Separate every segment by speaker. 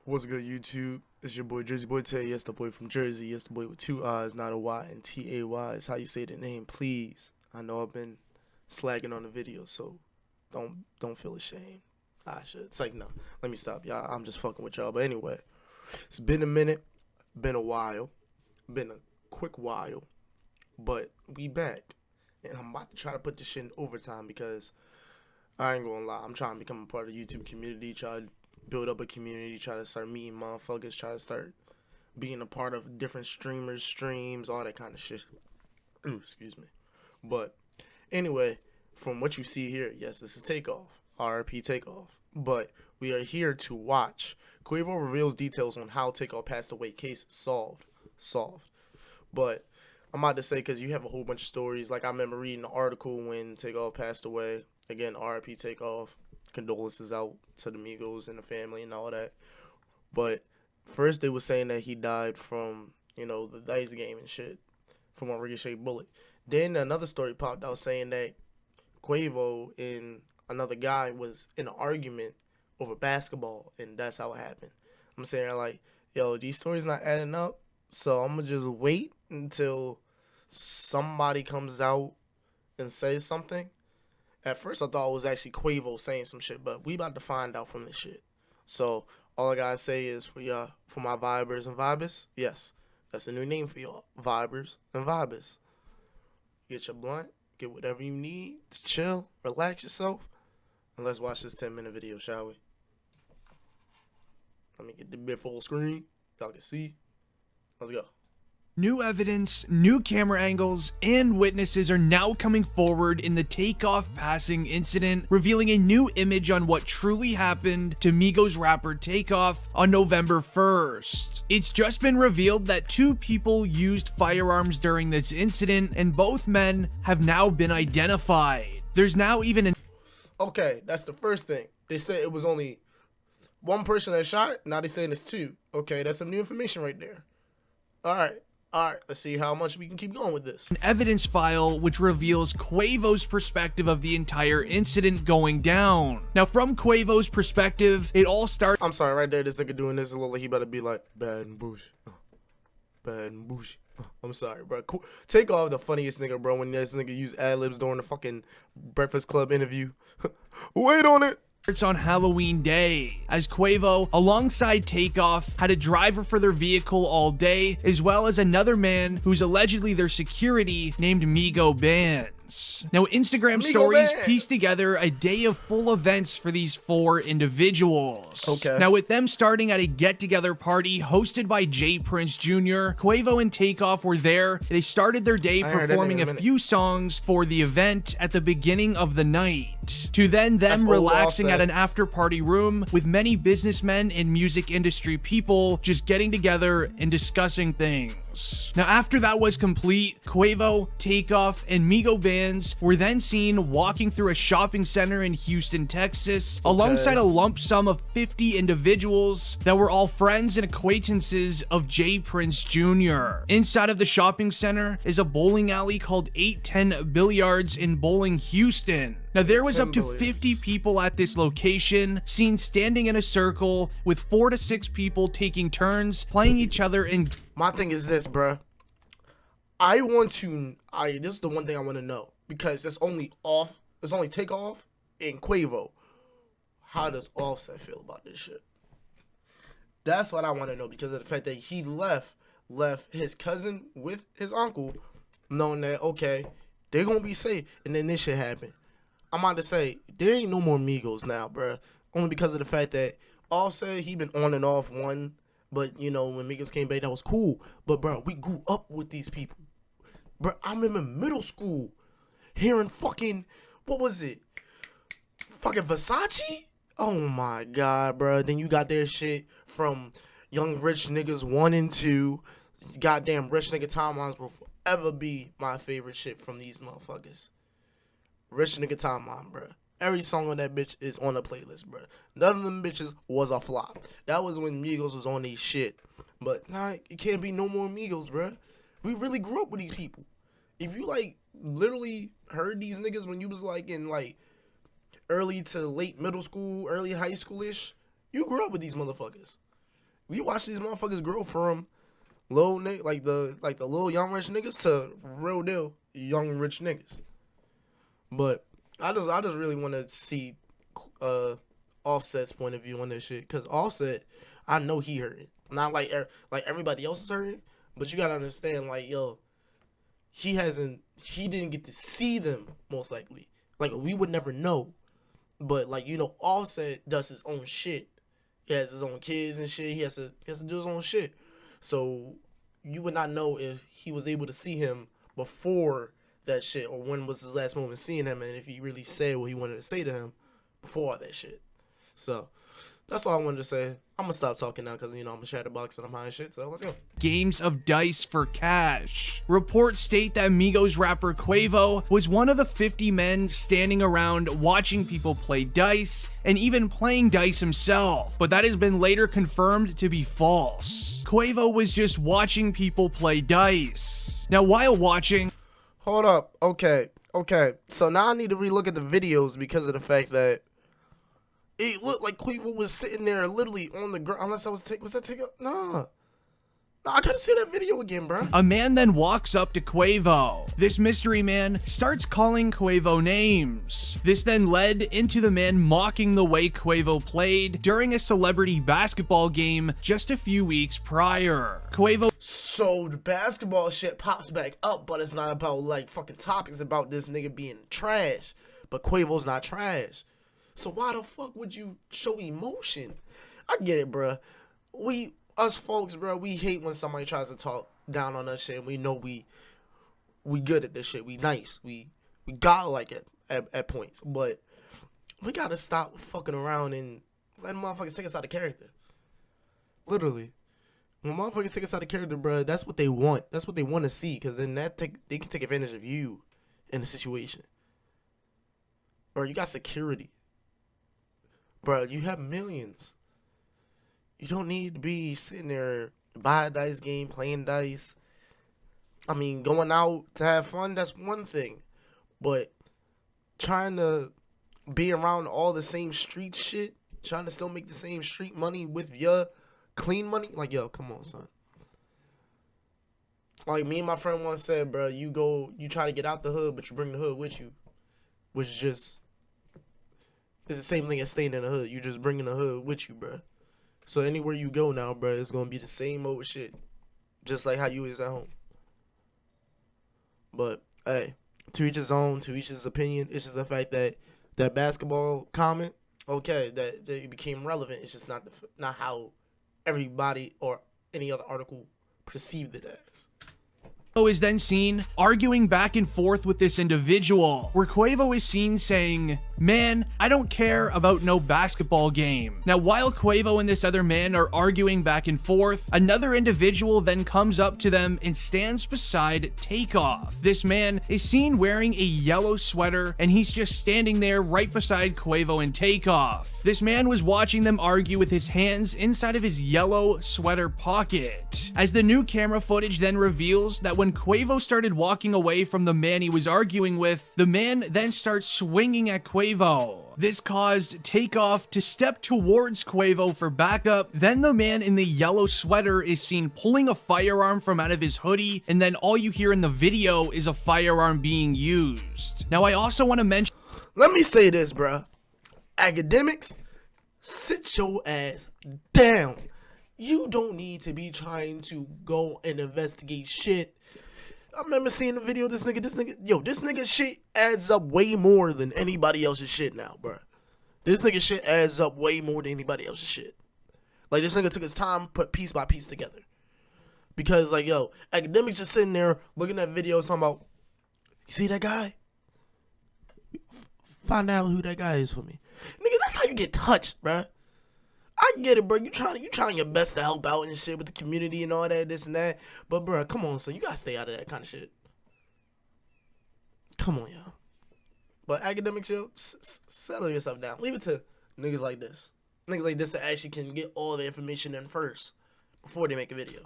Speaker 1: What's good, YouTube? It's your boy Jerseyboiitay. Yes, the boy from Jersey. Yes, the boy with two I's, not a Y, and T-A-Y is how you say the name, please. I know I've been slacking on the video, so don't feel ashamed. I should. It's like, no, let me stop, y'all. I'm just fucking with y'all. But anyway, it's been a minute, been a while, been a quick while, but we back. And I'm about to try to put this shit in overtime because I ain't gonna lie, I'm trying to become a part of the YouTube community, try to build up a community, try to start meeting motherfuckers, try to start being a part of different streamers, streams, all that kind of shit. Ooh, excuse me. But anyway, from what you see here, yes, this is Takeoff, R.I.P. Takeoff. But we are here to watch. QUAVO reveals details on how Takeoff passed away. Case solved. But I'm about to say, because you have a whole bunch of stories. Like, I remember reading an article when Takeoff passed away. Again, R.I.P. Takeoff. Condolences out to the Migos and the family and all that. But first they were saying that he died from, the dice game and shit, from a ricochet bullet. Then another story popped out saying that QUAVO and another guy was in an argument over basketball, and that's how it happened. I'm saying, like, yo, these stories not adding up, so I'm going to just wait until somebody comes out and says something. At first, I thought it was actually QUAVO saying some shit, but we about to find out from this shit. So, all I gotta say is for my vibers and vibers, yes, that's a new name for y'all, vibers and vibers. Get your blunt, get whatever you need to chill, relax yourself, and let's watch this 10-minute video, shall we? Let me get the bit full screen, y'all can see. Let's go.
Speaker 2: New evidence, new camera angles, and witnesses are now coming forward in the Takeoff passing incident, revealing a new image on what truly happened to Migos rapper Takeoff on November 1st. It's just been revealed that two people used firearms during this incident, and both men have now been identified. There's now even an—
Speaker 1: Okay, that's the first thing. They said it was only one person that shot, now they saying it's two. Okay, that's some new information right there. Alright, let's see how much we can keep going with this.
Speaker 2: An evidence file which reveals QUAVO's perspective of the entire incident going down. Now, from QUAVO's perspective, it all started—
Speaker 1: I'm sorry, right there, this nigga doing this, it look like he better be like, bad and bougie. Bad and bougie. I'm sorry, bro. Takeoff the funniest nigga, bro, when this nigga use ad-libs during the fucking Breakfast Club interview. Wait on it.
Speaker 2: It's on Halloween day, as QUAVO, alongside Takeoff, had a driver for their vehicle all day, as well as another man who's allegedly their security named Migo Bands. Now, Instagram stories pieced together a day of full events for these four individuals.
Speaker 1: Okay.
Speaker 2: Now, with them starting at a get-together party hosted by J Prince Jr., QUAVO and Takeoff were there. They started their day performing a few songs for the event at the beginning of the night, to then them relaxing at an after-party room with many businessmen and music industry people just getting together and discussing things. Now, after that was complete, QUAVO, Takeoff, and Migo Bands were then seen walking through a shopping center in Houston, Texas, alongside a lump sum of 50 individuals that were all friends and acquaintances of J Prince Jr. Inside of the shopping center is a bowling alley called 810 Billiards in Bowling, Houston. Now, there was up to 50 people at this location, seen standing in a circle with 4 to 6 people taking turns, playing each other in—
Speaker 1: My thing is this, bruh. This is the one thing I want to know, because it's only Takeoff and QUAVO. How does Offset feel about this shit? That's what I want to know, because of the fact that he left his cousin with his uncle, knowing that, okay, they're going to be safe, and then this shit happened. I'm about to say, there ain't no more Migos now, bruh. Only because of the fact that Offset, he been on and off one. But, when Migos came back, that was cool. But, bro, we grew up with these people. Bro, I remember middle school hearing fucking, what was it? Fucking Versace? Oh, my God, bro. Then you got their shit from Young Rich Niggas 1 and 2. Goddamn Rich Nigga Timelines will forever be my favorite shit from these motherfuckers. Rich Nigga Timeline, bro. Every song on that bitch is on the playlist, bro. None of them bitches was a flop. That was when Migos was on these shit. But, nah, it can't be no more Migos, bro. We really grew up with these people. If you, literally heard these niggas when you was, in, early to late middle school, early high school-ish, you grew up with these motherfuckers. We watch these motherfuckers grow from low like the little young rich niggas to real deal young rich niggas. But I just really want to see Offset's point of view on this shit, cause Offset, I know he hurting, not like everybody else is hurting, but you gotta understand, like, yo, he didn't get to see them, most likely. Like, we would never know. But, like, you know, Offset does his own shit. He has his own kids and shit. He has to do his own shit. So you would not know if he was able to see him before that shit, or when was his last moment seeing him, and if he really said what he wanted to say to him before all that shit. So that's all I wanted to say. I'm gonna stop talking now because, you know, I'm a chatterbox and I'm high and shit, so let's go.
Speaker 2: Games of dice for cash. Reports state that Migos rapper QUAVO was one of the 50 men standing around watching people play dice and even playing dice himself, but that has been later confirmed to be false. QUAVO was just watching people play dice. Now, while watching...
Speaker 1: Hold up. Okay. So now I need to relook at the videos because of the fact that it looked like QUAVO was sitting there literally on the ground. Unless I was that Takeoff? Nah, I gotta see that video again, bro.
Speaker 2: A man then walks up to QUAVO. This mystery man starts calling QUAVO names. This then led into the man mocking the way QUAVO played during a celebrity basketball game just a few weeks prior. QUAVO.
Speaker 1: So the basketball shit pops back up, but it's not about like fucking topics about this nigga being trash. But QUAVO's not trash. So why the fuck would you show emotion? I get it, bruh. Us folks, bruh, we hate when somebody tries to talk down on us shit. We know we good at this shit. We nice. We godlike at points. But we gotta stop fucking around and letting motherfuckers take us out of character. Literally. When motherfuckers take us out of character, bruh, that's what they want. That's what they want to see. Because then they can take advantage of you in the situation. Bro, you got security. Bro, you have millions. You don't need to be sitting there buy a dice game, playing dice. I mean, going out to have fun, that's one thing. But trying to be around all the same street shit, trying to still make the same street money with your clean money, like, yo, come on, son. Like, me and my friend once said, bro, you try to get out the hood, but you bring the hood with you. Which is just... it's the same thing as staying in the hood. You just bringing the hood with you, bro. So anywhere you go now, bro, it's gonna be the same old shit, just like how you is at home. But hey, to each his own, to each his opinion. It's just the fact that that basketball comment, okay, that it became relevant. It's just not how everybody or any other article perceived it as.
Speaker 2: QUAVO is then seen arguing back and forth with this individual, where QUAVO is seen saying, "Man, I don't care about no basketball game." Now, while QUAVO and this other man are arguing back and forth, another individual then comes up to them and stands beside Takeoff. This man is seen wearing a yellow sweater, and he's just standing there right beside QUAVO and Takeoff. This man was watching them argue with his hands inside of his yellow sweater pocket. As the new camera footage then reveals that when QUAVO started walking away from the man he was arguing with, the man then starts swinging at QUAVO. This caused Takeoff to step towards QUAVO for backup. Then the man in the yellow sweater is seen pulling a firearm from out of his hoodie, and then all you hear in the video is a firearm being used. Now, I also want to mention...
Speaker 1: let me say this, bruh. Academics, sit your ass down. You don't need to be trying to go and investigate shit. I remember seeing the video of this nigga shit adds up way more than anybody else's shit now, bro. This nigga shit adds up way more than anybody else's shit. Like, this nigga took his time, put piece by piece together. Because, like, yo, academics just sitting there looking at videos talking about, you see that guy? Find out who that guy is for me. Nigga, that's how you get touched, bro. I get it, bro. You trying your best to help out and shit with the community and all that, this and that. But, bro, come on, son. You gotta stay out of that kind of shit. Come on, yo. But academics, yo, settle yourself down. Leave it to niggas like this. Niggas like this that actually can get all the information in first before they make a video.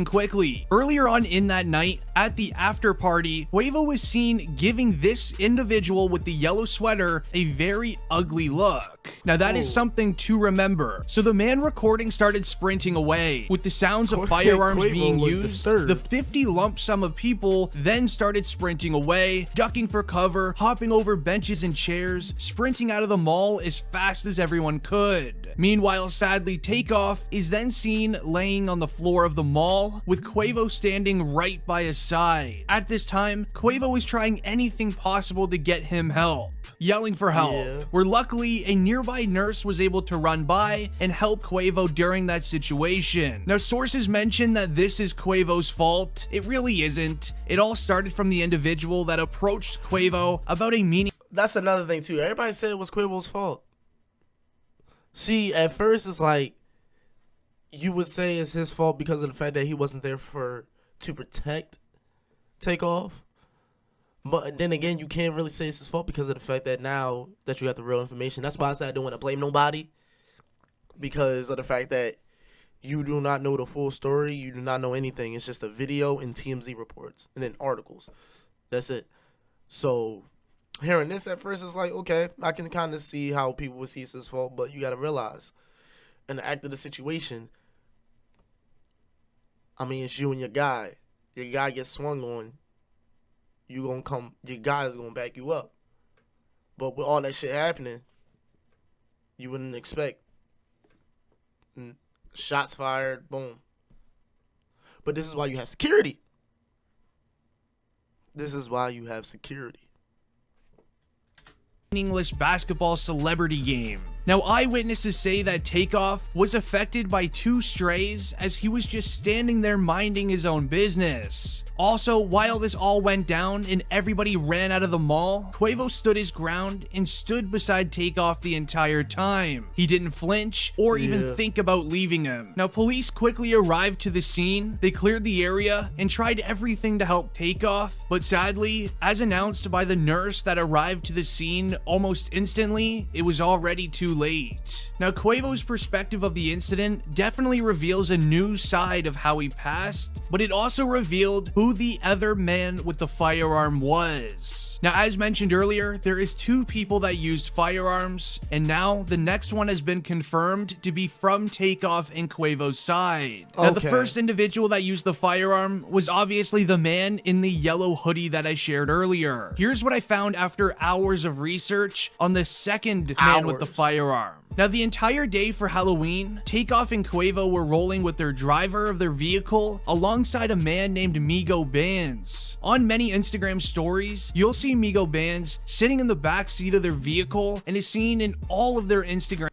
Speaker 2: Quickly, earlier on in that night at the after party, QUAVO was seen giving this individual with the yellow sweater a very ugly look. Now that is something to remember. So the man recording started sprinting away. With the sounds of firearms being used, the 50 lump sum of people then started sprinting away, ducking for cover, hopping over benches and chairs, sprinting out of the mall as fast as everyone could. Meanwhile, sadly, Takeoff is then seen laying on the floor of the mall with QUAVO standing right by his side. At this time, QUAVO is trying anything possible to get him help, yelling for help, where luckily a nearby nurse was able to run by and help QUAVO during that situation. Now, sources mention that this is QUAVO's fault. It really isn't. It all started from the individual that approached QUAVO about a meeting.
Speaker 1: That's another thing too. Everybody said it was QUAVO's fault. See, at first it's like you would say it's his fault because of the fact that he wasn't there to protect Takeoff. But then again, you can't really say it's his fault because of the fact that now that you got the real information. That's why I said I don't want to blame nobody, because of the fact that you do not know the full story. You do not know anything. It's just a video and TMZ reports and then articles. That's it. So hearing this at first, it's like, okay, I can kind of see how people would see it's his fault, but you got to realize, in the act of the situation, I mean, it's you and your guy. Your guy gets swung on. You gonna come, your guy is gonna back you up. But with all that shit happening, you wouldn't expect shots fired, boom. But this is why you have security. This is why you have security.
Speaker 2: Meaningless basketball celebrity game. Now, eyewitnesses say that Takeoff was affected by two strays as he was just standing there minding his own business. Also, while this all went down and everybody ran out of the mall, QUAVO stood his ground and stood beside Takeoff the entire time. He didn't flinch or even think about leaving him. Now, police quickly arrived to the scene. They cleared the area and tried everything to help Takeoff, but sadly, as announced by the nurse that arrived to the scene almost instantly, it was already too late. Now, QUAVO's perspective of the incident definitely reveals a new side of how he passed, but it also revealed who the other man with the firearm was. Now, as mentioned earlier, there is two people that used firearms, and now the next one has been confirmed to be from Takeoff and QUAVO's side. Now, the first individual that used the firearm was obviously the man in the yellow hoodie that I shared earlier. Here's what I found after hours of research on the second man with the firearm. Now, the entire day for Halloween, Takeoff and QUAVO were rolling with their driver of their vehicle alongside a man named Migo Bands. On many Instagram stories, you'll see Migo Bands sitting in the back seat of their vehicle and is seen in all of their Instagram.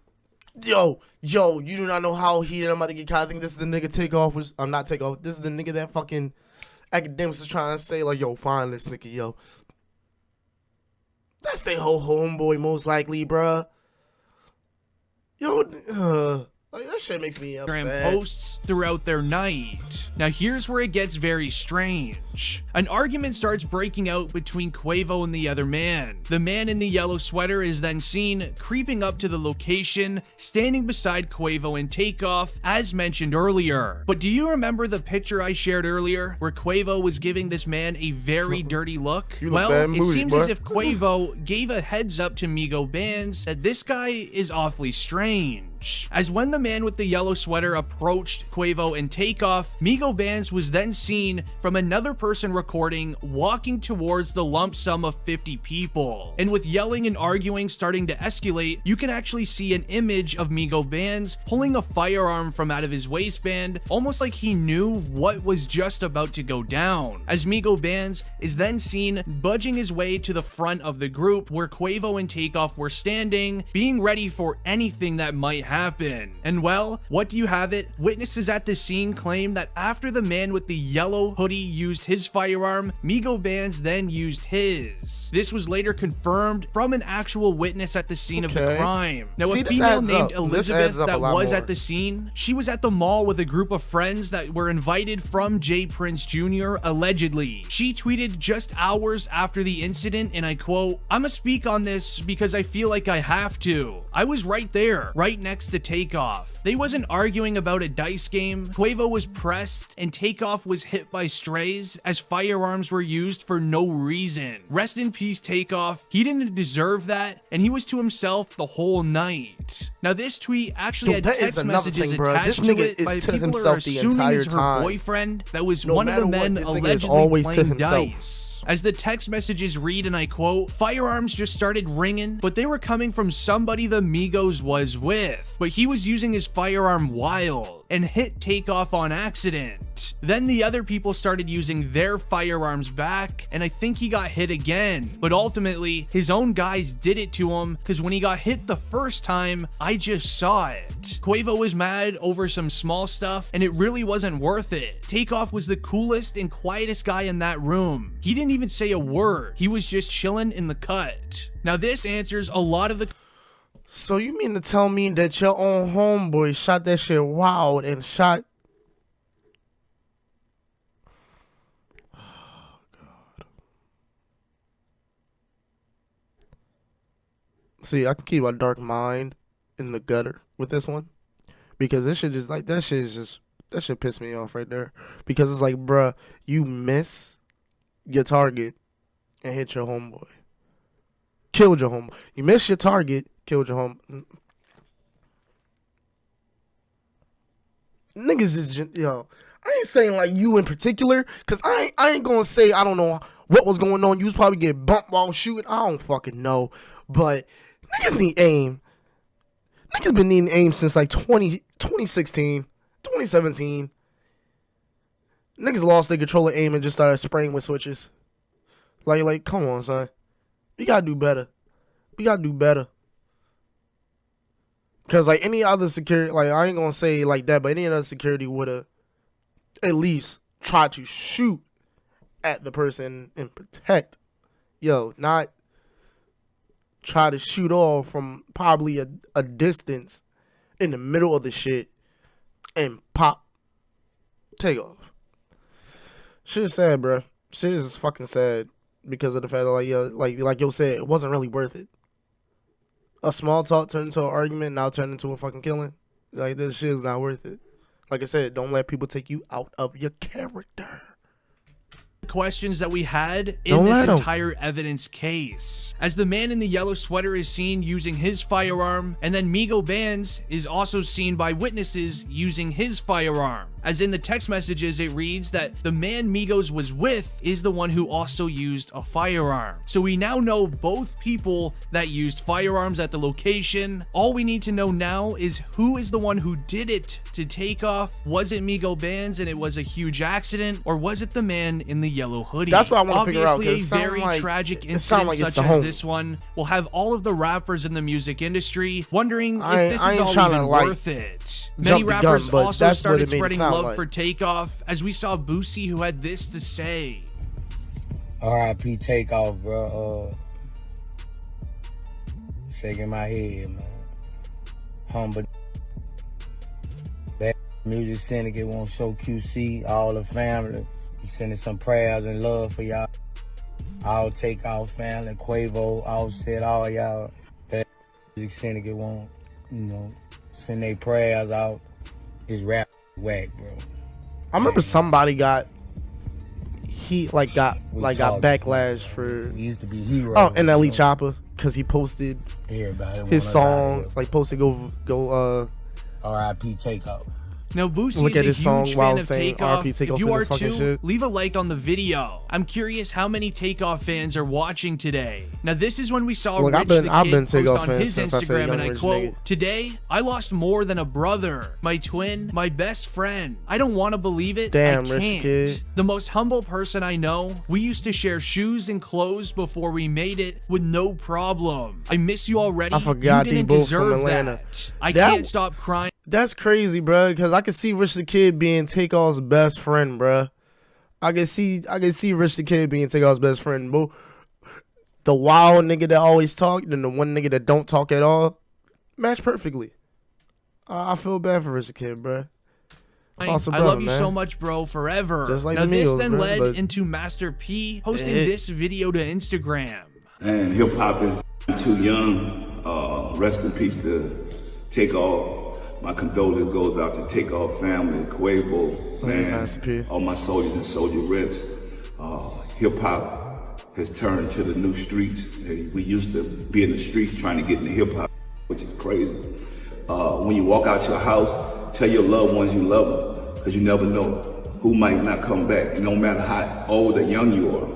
Speaker 1: Yo, you do not know how heated I'm about to get caught. I think this is the nigga Takeoff was, I'm not Takeoff. This is the nigga that fucking academics is trying to say, like, yo, find this nigga, yo. That's their whole homeboy, most likely, bruh. Yo, like, that shit makes me upset.
Speaker 2: Posts throughout their night. Now, here's where it gets very strange. An argument starts breaking out between QUAVO and the other man. The man in the yellow sweater is then seen creeping up to the location, standing beside QUAVO and Takeoff, as mentioned earlier. But do you remember the picture I shared earlier, where QUAVO was giving this man a very dirty look? Well, it seems as if QUAVO gave a heads up to Migo Bands that this guy is awfully strange. As when the man with the yellow sweater approached QUAVO and Takeoff, Migo Bands was then seen from another person recording walking towards the lump sum of 50 people. And with yelling and arguing starting to escalate, you can actually see an image of Migo Bands pulling a firearm from out of his waistband, almost like he knew what was just about to go down. As Migo Bands is then seen budging his way to the front of the group where QUAVO and Takeoff were standing, being ready for anything that might happen. And well, what do you have it? Witnesses at the scene claim that after the man with the yellow hoodie used his firearm, Migo Bands then used his. This was later confirmed from an actual witness at the scene of the crime. Now, a female named Elizabeth that was at the scene, she was at the mall with a group of friends that were invited from J. Prince Jr. allegedly. She tweeted just hours after the incident, and I quote, "I'ma speak on this because I feel like I have to. I was right there, right next next to Takeoff. They wasn't arguing about a dice game. QUAVO was pressed and Takeoff was hit by strays as firearms were used for no reason. Rest in peace, Takeoff. He didn't deserve that, and he was to himself the whole night. Now this tweet actually had text messages attached to it by people who are assuming is her boyfriend that was one of the men allegedly playing dice. As the text messages read, and I quote, "Firearms just started ringing, but they were coming from somebody the Migos was with. But he was using his firearm wild and hit Takeoff on accident. Then the other people started using their firearms back, and I think he got hit again. But ultimately, his own guys did it to him, because when he got hit the first time, I just saw it." QUAVO was mad over some small stuff, and it really wasn't worth it. Takeoff was the coolest and quietest guy in that room. He didn't even say a word. He was just chilling in the cut. Now this answers a lot of the...
Speaker 1: So you mean to tell me that your own homeboy shot that shit wild and shot... Oh, God. See, I can keep a dark mind in the gutter with this one. Because this shit just like, that shit pissed me off right there. Because it's like, bruh, you miss your target and hit your homeboy. Killed your homeboy. You missed your target, killed your homeboy. Niggas is just, yo, I ain't saying like you in particular, because I ain't gonna say I don't know what was going on. You was probably get bumped while shooting. I don't fucking know. But niggas need aim. Niggas been needing aim since like 2016, 2017. Niggas lost their control of aim and just started spraying with switches. Like, come on, son. We gotta do better. We gotta do better. Because, like, any other security, like, I ain't gonna say like that, but any other security would have at least tried to shoot at the person and protect. Yo, not try to shoot off from probably a distance in the middle of the shit and pop. Take off. Shit is sad, bro. Shit is fucking sad because of the fact that, like, yo, like yo said, it wasn't really worth it. A small talk turned into an argument, now turned into a fucking killing. Like, this shit is not worth it. Like I said, don't let people take you out of your character.
Speaker 2: Questions that we had in this entire evidence case, as the man in the yellow sweater is seen using his firearm, and then Migo Bands is also seen by witnesses using his firearm. As in the text messages, it reads that the man Migos was with is the one who also used a firearm. So we now know both people that used firearms at the location. All we need to know now is who is the one who did it to Takeoff. Was it Migo Bands and it was a huge accident, or was it the man in the yellow hoodie?
Speaker 1: That's what I want to figure out.
Speaker 2: Obviously, a very tragic incident such as this one will have all of the rappers in the music industry wondering if this is all even worth it. Many rappers also started spreading love for Takeoff, as we saw Boosie, who had this to say.
Speaker 3: R.I.P. Takeoff, bro. Shaking my head, man. Humble. That music syndicate won't show QC, all the family. We sending some prayers and love for y'all. All Takeoff family, QUAVO, Offset, all y'all. That music syndicate won't, you know, send their prayers out. His rap whack, bro.
Speaker 1: I remember somebody got backlash for
Speaker 3: used to be hero.
Speaker 1: Oh, and Ellie Chopper, because he posted his song, like posted go
Speaker 3: R.I.P. Takeoff.
Speaker 2: Now, Boosie is a huge fan of Takeoff. If you are too, leave a like on the video. I'm curious how many Takeoff fans are watching today. Now, this is when we saw Rich the Kid post on his Instagram, and I quote, "Today, I lost more than a brother, my twin, my best friend. I don't want to believe it. I can't. The most humble person I know. We used to share shoes and clothes before we made it with no problem. I miss you already.
Speaker 1: I forgot
Speaker 2: you didn't deserve that. I can't stop crying."
Speaker 1: That's crazy, bro, because I can see Rich the Kid being Takeoff's best friend, bro. I can see Rich the Kid being Takeoff's best friend, bro. The wild nigga that always talk and the one nigga that don't talk at all match perfectly. I feel bad for Rich the Kid, bro. Awesome,
Speaker 2: I love you so much, bro, forever.
Speaker 1: Just like
Speaker 2: now, this
Speaker 1: Migos,
Speaker 2: then led
Speaker 1: bro,
Speaker 2: into Master P posting this video to Instagram.
Speaker 4: And hip hop is too young. Rest in peace to Takeoff. My condolences goes out to Takeoff family, QUAVO, man, all my soldiers and soldierettes. Hip hop has turned to the new streets. We used to be in the streets trying to get into hip hop, which is crazy. When you walk out your house, tell your loved ones you love them, because you never know who might not come back. And no matter how old or young you are,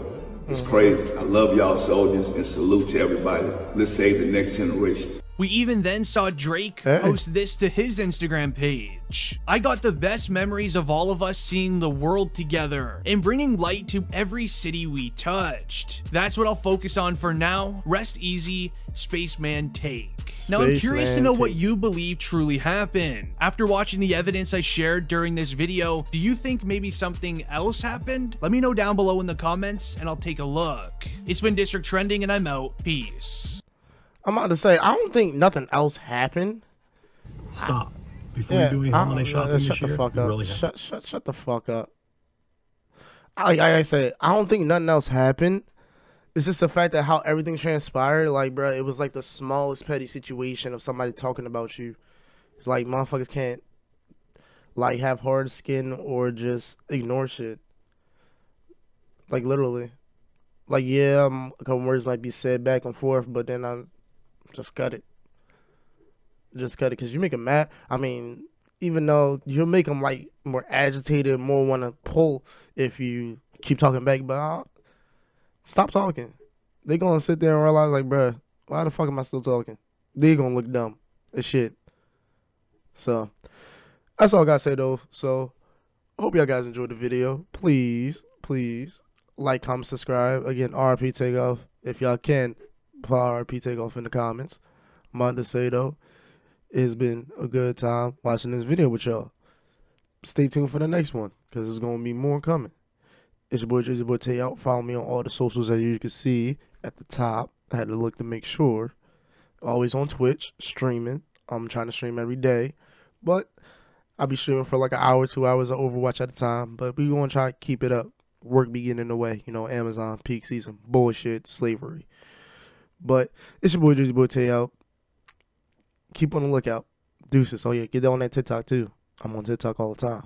Speaker 4: it's crazy. I love y'all soldiers and salute to everybody. Let's save the next generation.
Speaker 2: We even then saw Drake post this to his Instagram page. I got the best memories of all of us seeing the world together and bringing light to every city we touched. That's what I'll focus on for now. Rest easy, Spaceman Take. Now I'm curious to know what you believe truly happened. After watching the evidence I shared during this video, do you think maybe something else happened? Let me know down below in the comments and I'll take a look. It's been District Trending and I'm out. Peace.
Speaker 1: I'm about to say, I don't think nothing else happened.
Speaker 5: Stop. Before you do any holiday shopping this year,
Speaker 1: shut the fuck up.
Speaker 5: really
Speaker 1: shut the fuck up. Like I said, I don't think nothing else happened. It's just the fact that how everything transpired. Like, bro, it was like the smallest petty situation of somebody talking about you. It's like motherfuckers can't like have hard skin or just ignore shit. Like literally. Like, yeah, a couple words might be said back and forth, but then I just cut it. Just cut it, because you make them mad. I mean, even though you'll make them, like, more agitated, more want to pull if you keep talking back, but stop talking. They're going to sit there and realize, like, bruh, why the fuck am I still talking? They're going to look dumb as shit. So, that's all I got to say, though. So, I hope y'all guys enjoyed the video. Please, like, comment, subscribe. Again, R.I.P. Takeoff. If y'all can, put R.I.P. Takeoff in the comments. I'm about to say, though, it's been a good time watching this video with y'all. Stay tuned for the next one, because there's going to be more coming. It's your boy, Jerseyboiitay out. Follow me on all the socials that you can see at the top. I had to look to make sure. Always on Twitch, streaming. I'm trying to stream every day. But I'll be streaming for like an hour, 2 hours of Overwatch at a time. But we're going to try to keep it up. Work be getting in the way, you know, Amazon, peak season, bullshit, slavery. But it's your boy, Jerseyboiitay out. Keep on the lookout. Deuces. Oh, yeah, get on that TikTok, too. I'm on TikTok all the time.